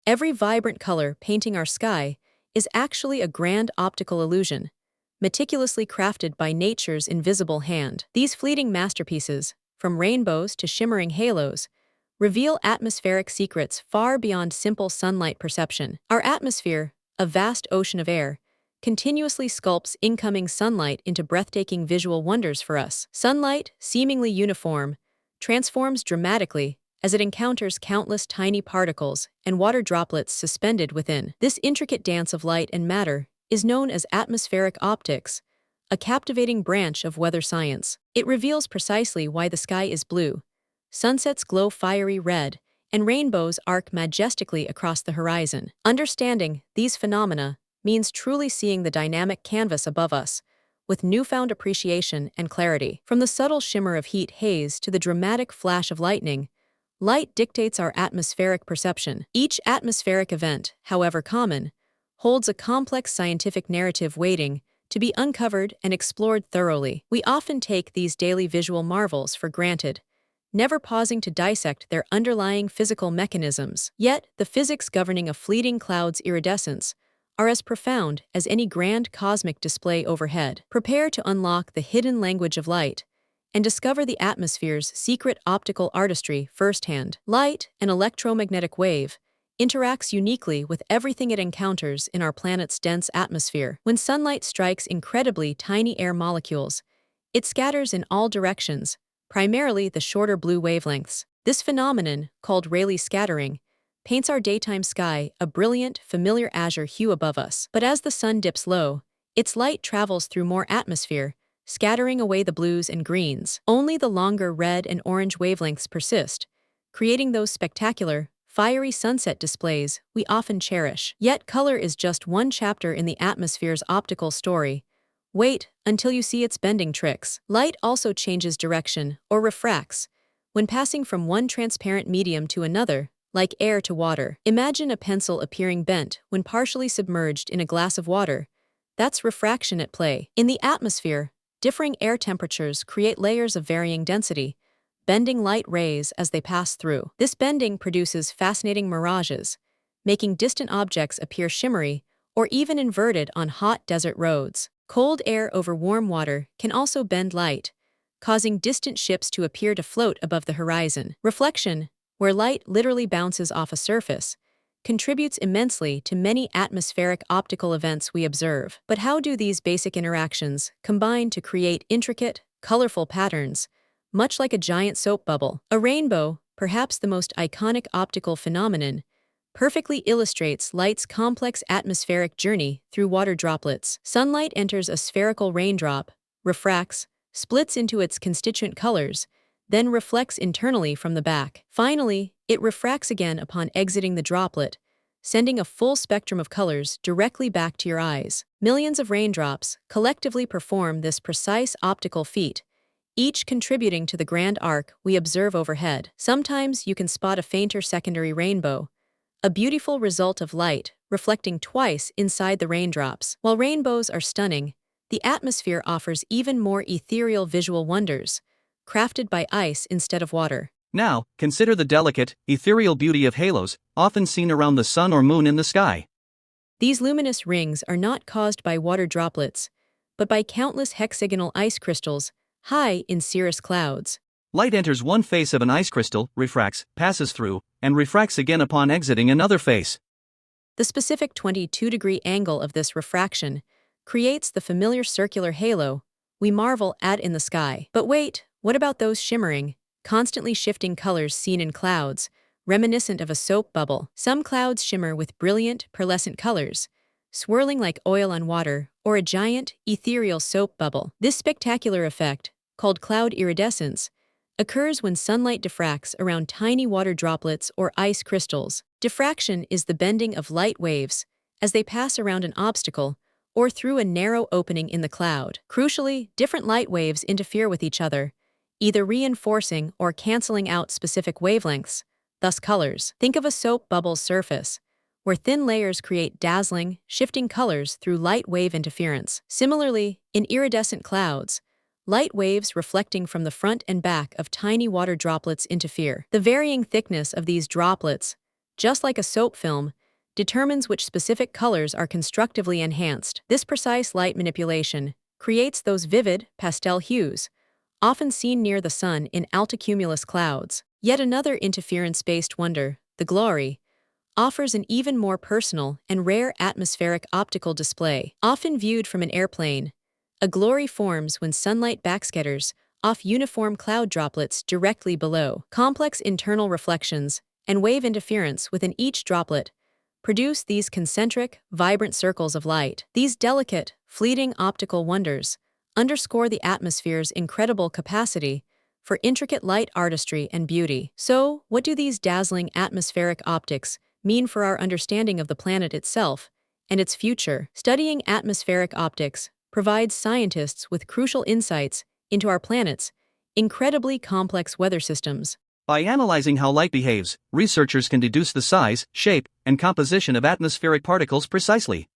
Every vibrant color painting our sky is actually a grand optical illusion, meticulously crafted by nature's invisible hand. These fleeting masterpieces, from rainbows to shimmering halos, reveal atmospheric secrets far beyond simple sunlight perception. Our atmosphere, a vast ocean of air, continuously sculpts incoming sunlight into breathtaking visual wonders for us. Sunlight, seemingly uniform, transforms dramatically as it encounters countless tiny particles and water droplets suspended within. This intricate dance of light and matter is known as atmospheric optics, a captivating branch of weather science. It reveals precisely why the sky is blue, sunsets glow fiery red, and rainbows arc majestically across the horizon. Understanding these phenomena means truly seeing the dynamic canvas above us, with newfound appreciation and clarity. From the subtle shimmer of heat haze to the dramatic flash of lightning, light dictates our atmospheric perception. Each atmospheric event, however common, holds a complex scientific narrative waiting to be uncovered and explored thoroughly. We often take these daily visual marvels for granted, never pausing to dissect their underlying physical mechanisms. Yet, the physics governing a fleeting cloud's iridescence are as profound as any grand cosmic display overhead. Prepare to unlock the hidden language of light and discover the atmosphere's secret optical artistry firsthand. Light, an electromagnetic wave, interacts uniquely with everything it encounters in our planet's dense atmosphere. When sunlight strikes incredibly tiny air molecules, it scatters in all directions, primarily the shorter blue wavelengths. This phenomenon, called Rayleigh scattering, paints our daytime sky a brilliant, familiar azure hue above us. But as the sun dips low, its light travels through more atmosphere, scattering away the blues and greens. Only the longer red and orange wavelengths persist, creating those spectacular, fiery sunset displays we often cherish. Yet color is just one chapter in the atmosphere's optical story. Wait until you see its bending tricks. Light also changes direction, or refracts, when passing from one transparent medium to another, like air to water. Imagine a pencil appearing bent when partially submerged in a glass of water. That's refraction at play. In the atmosphere, differing air temperatures create layers of varying density, bending light rays as they pass through. This bending produces fascinating mirages, making distant objects appear shimmery or even inverted on hot desert roads. Cold air over warm water can also bend light, causing distant ships to appear to float above the horizon. Reflection, where light literally bounces off a surface, contributes immensely to many atmospheric optical events we observe. But how do these basic interactions combine to create intricate, colorful patterns, much like a giant soap bubble? A rainbow, perhaps the most iconic optical phenomenon, perfectly illustrates light's complex atmospheric journey through water droplets. Sunlight enters a spherical raindrop, refracts, splits into its constituent colors, then reflects internally from the back. Finally, it refracts again upon exiting the droplet, sending a full spectrum of colors directly back to your eyes. Millions of raindrops collectively perform this precise optical feat, each contributing to the grand arc we observe overhead. Sometimes you can spot a fainter secondary rainbow, a beautiful result of light reflecting twice inside the raindrops. While rainbows are stunning, the atmosphere offers even more ethereal visual wonders, crafted by ice instead of water. Now, consider the delicate, ethereal beauty of halos, often seen around the sun or moon in the sky. These luminous rings are not caused by water droplets, but by countless hexagonal ice crystals high in cirrus clouds. Light enters one face of an ice crystal, refracts, passes through, and refracts again upon exiting another face. The specific 22-degree angle of this refraction creates the familiar circular halo we marvel at in the sky. But wait, what about those shimmering, constantly shifting colors seen in clouds, reminiscent of a soap bubble? Some clouds shimmer with brilliant, pearlescent colors, swirling like oil on water or a giant, ethereal soap bubble. This spectacular effect, called cloud iridescence, occurs when sunlight diffracts around tiny water droplets or ice crystals. Diffraction is the bending of light waves as they pass around an obstacle or through a narrow opening in the cloud. Crucially, different light waves interfere with each other, either reinforcing or canceling out specific wavelengths, thus colors. Think of a soap bubble's surface, where thin layers create dazzling, shifting colors through light wave interference. Similarly, in iridescent clouds, light waves reflecting from the front and back of tiny water droplets interfere. The varying thickness of these droplets just like a soap film, determines which specific colors are constructively enhanced. This precise light manipulation creates those vivid, pastel hues, often seen near the sun in altocumulus clouds. Yet another interference-based wonder, the Glory, offers an even more personal and rare atmospheric optical display. Often viewed from an airplane, a glory forms when sunlight backscatters off uniform cloud droplets directly below. Complex internal reflections and wave interference within each droplet produce these concentric, vibrant circles of light. These delicate, fleeting optical wonders underscore the atmosphere's incredible capacity for intricate light artistry and beauty. So, what do these dazzling atmospheric optics mean for our understanding of the planet itself and its future? Studying atmospheric optics provides scientists with crucial insights into our planet's incredibly complex weather systems. By analyzing how light behaves, researchers can deduce the size, shape, and composition of atmospheric particles precisely.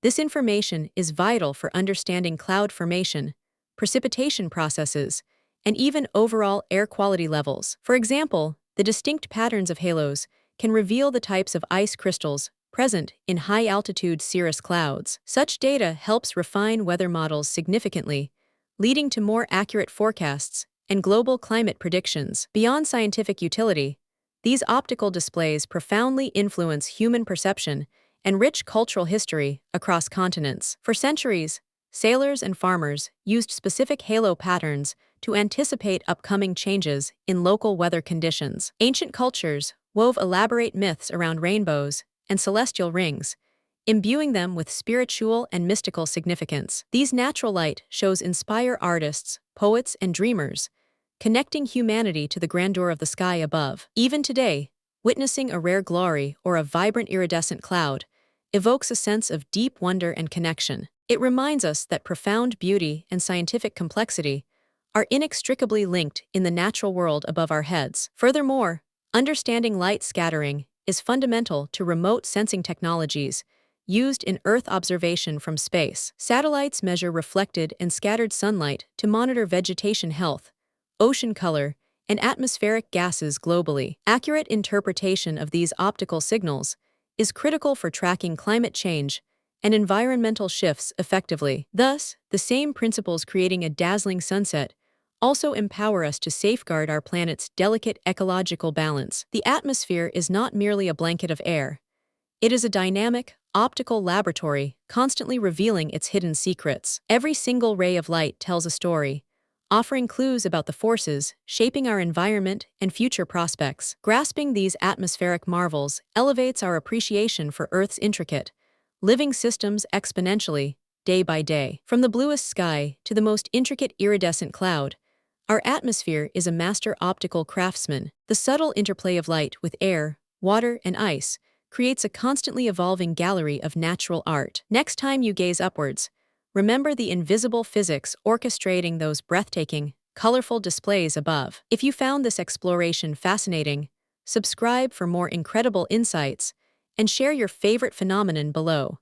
This information is vital for understanding cloud formation, precipitation processes, and even overall air quality levels. For example, the distinct patterns of halos can reveal the types of ice crystals present in high-altitude cirrus clouds. Such data helps refine weather models significantly, leading to more accurate forecasts and global climate predictions. Beyond scientific utility, these optical displays profoundly influence human perception and rich cultural history across continents. For centuries, sailors and farmers used specific halo patterns to anticipate upcoming changes in local weather conditions. Ancient cultures wove elaborate myths around rainbows and celestial rings, imbuing them with spiritual and mystical significance. These natural light shows inspire artists, poets, and dreamers, connecting humanity to the grandeur of the sky above. Even today, witnessing a rare glory or a vibrant iridescent cloud evokes a sense of deep wonder and connection. It reminds us that profound beauty and scientific complexity are inextricably linked in the natural world above our heads. Furthermore, understanding light scattering is fundamental to remote sensing technologies used in Earth observation from space. Satellites measure reflected and scattered sunlight to monitor vegetation health, ocean color, and atmospheric gases globally. Accurate interpretation of these optical signals is critical for tracking climate change and environmental shifts effectively. Thus, the same principles creating a dazzling sunset also empower us to safeguard our planet's delicate ecological balance. The atmosphere is not merely a blanket of air. It is a dynamic, optical laboratory constantly revealing its hidden secrets. Every single ray of light tells a story, offering clues about the forces shaping our environment and future prospects. Grasping these atmospheric marvels elevates our appreciation for Earth's intricate, living systems exponentially, day by day. From the bluest sky to the most intricate iridescent cloud, our atmosphere is a master optical craftsman. The subtle interplay of light with air, water, and ice creates a constantly evolving gallery of natural art. Next time you gaze upwards, remember the invisible physics orchestrating those breathtaking, colorful displays above. If you found this exploration fascinating, subscribe for more incredible insights and share your favorite phenomenon below.